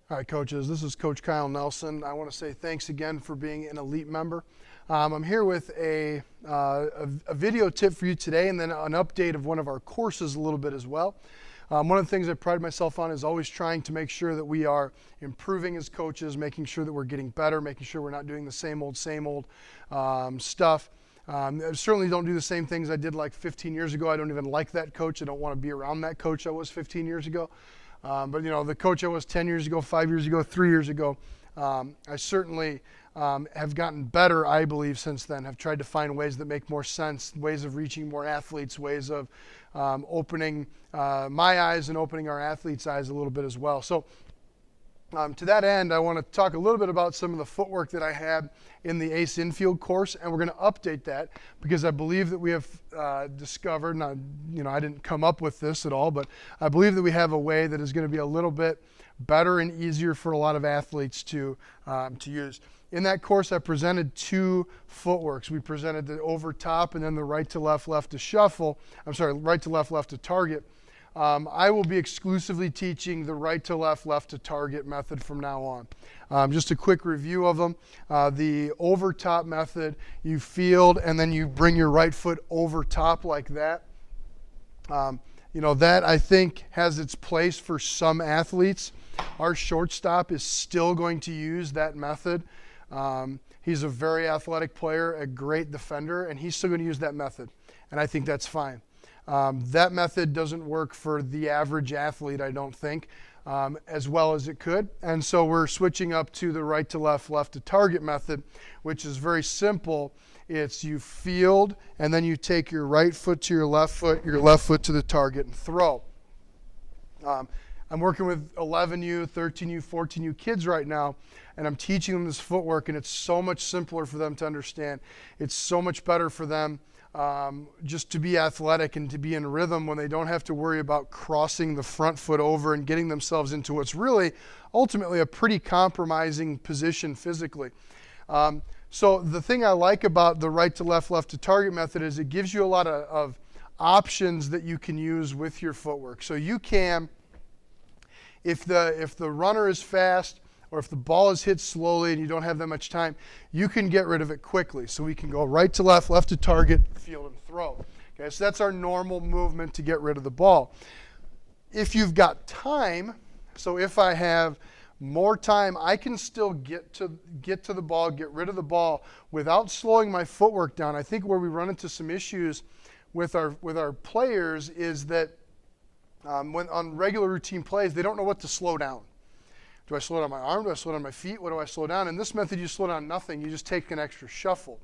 All right, coaches, this is Coach Kyle Nelson. I want to say thanks again for being an elite member. I'm here with a video tip for you today and then an update of one of our courses a little bit as well. One of the things I pride myself on is always trying to make sure that we are improving as coaches, making sure that we're getting better, making sure we're not doing the same old stuff. I certainly don't do the same things I did like 15 years ago. I don't even like that coach. I don't want to be around that coach I was 15 years ago. But you know, the coach I was 10 years ago, 5 years ago, 3 years ago, I certainly have gotten better, I believe, since then. Have tried to find ways that make more sense, ways of reaching more athletes, ways of opening my eyes and opening our athletes' eyes a little bit as well. So to that end, I want to talk a little bit about some of the footwork that I had in the ACE Infield course, and we're going to update that because I believe that we have discovered, and I didn't come up with this at all, but I believe that we have a way that is going to be a little bit better and easier for a lot of athletes to use. In that course, I presented two footworks. We presented the over top and then the right to left, left to shuffle. Right to left, left to target. I will be exclusively teaching the right to left, left to target method from now on. Just a quick review of them. The over top method, you field and then you bring your right foot over top like that. That I think has its place for some athletes. Our shortstop is still going to use that method. He's a very athletic player, a great defender, and he's still going to use that method. And I think that's fine. That method doesn't work for the average athlete, I don't think, as well as it could. And so we're switching up to the right to left, left to target method, which is very simple. It's you field, and then you take your right foot to your left foot to the target and throw. I'm working with 11U, 13U, 14U kids right now, and I'm teaching them this footwork, and it's so much simpler for them to understand. It's so much better for them just to be athletic and to be in rhythm when they don't have to worry about crossing the front foot over and getting themselves into what's really ultimately a pretty compromising position physically. So the thing I like about the right to left, left to target method is it gives you a lot of options that you can use with your footwork. So you can, if the runner is fast, or if the ball is hit slowly and you don't have that much time, you can get rid of it quickly. So we can go right to left, left to target, field and throw. Okay, so that's our normal movement to get rid of the ball. If you've got time, so if I have more time, I can still get to the ball, get rid of the ball without slowing my footwork down. I think where we run into some issues with our players is that when on regular routine plays, they don't know what to slow down. Do I slow down my arm? Do I slow down my feet? What do I slow down? In this method, you slow down nothing. You just take an extra shuffle.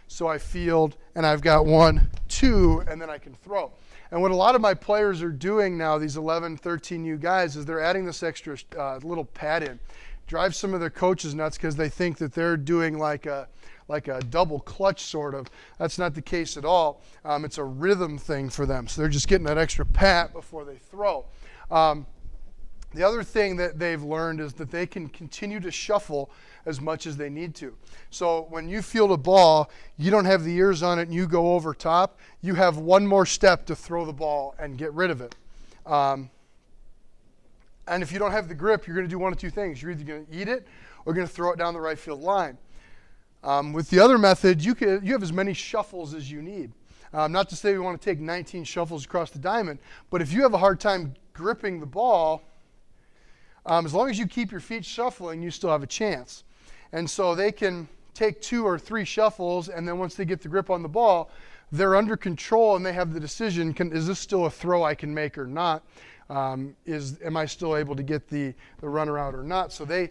So I field, and I've got 1, 2, and then I can throw. And what a lot of my players are doing now, these 11, 13U guys, is they're adding this extra little pad in. Drives some of their coaches nuts because they think that they're doing like a double clutch sort of. That's not the case at all. It's a rhythm thing for them. So they're just getting that extra pat before they throw. The other thing that they've learned is that they can continue to shuffle as much as they need to. So when you field a ball, you don't have the ears on it and you go over top, you have one more step to throw the ball and get rid of it. And if you don't have the grip, you're going to do one of two things. You're either going to eat it or going to throw it down the right field line. With the other method, you have as many shuffles as you need. Not to say we want to take 19 shuffles across the diamond, but if you have a hard time gripping the ball, as long as you keep your feet shuffling, you still have a chance. And so they can take 2 or 3 shuffles, and then once they get the grip on the ball, they're under control and they have the decision, is this still a throw I can make or not? Am I still able to get the runner out or not? So they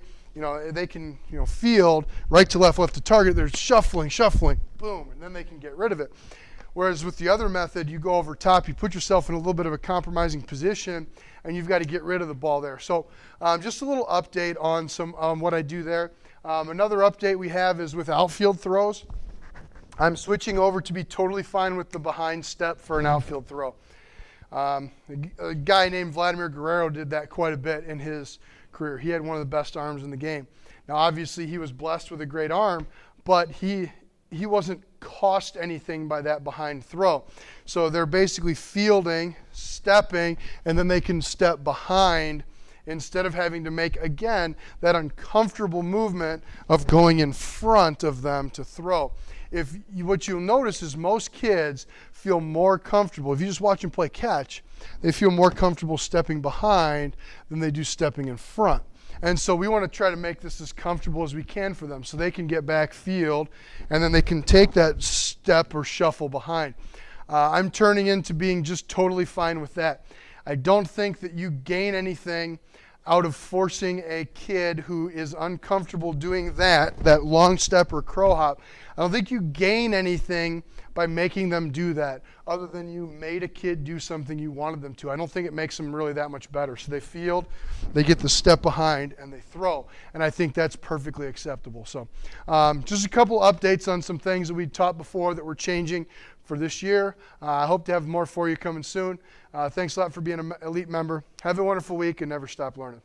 can field right to left, left to target. They're shuffling, boom, and then they can get rid of it. Whereas with the other method, you go over top, you put yourself in a little bit of a compromising position, and you've got to get rid of the ball there. So just a little update on what I do there. Another update we have is with outfield throws. I'm switching over to be totally fine with the behind step for an outfield throw. A guy named Vladimir Guerrero did that quite a bit in his career. He had one of the best arms in the game. Now, obviously, he was blessed with a great arm, but he wasn't cost anything by that behind throw. So they're basically fielding, stepping, and then they can step behind instead of having to make, again, that uncomfortable movement of going in front of them to throw. What you'll notice is most kids feel more comfortable. If you just watch them play catch, they feel more comfortable stepping behind than they do stepping in front. And so we want to try to make this as comfortable as we can for them so they can get back field and then they can take that step or shuffle behind. I'm turning into being just totally fine with that. I don't think that you gain anything out of forcing a kid who is uncomfortable doing that long step or crow hop. I don't think you gain anything by making them do that, other than you made a kid do something you wanted them to. I don't think it makes them really that much better. So they field, they get the step behind, and they throw. And I think that's perfectly acceptable. So just a couple updates on some things that we taught before that we're changing for this year. I hope to have more for you coming soon. Thanks a lot for being an elite member. Have a wonderful week and never stop learning.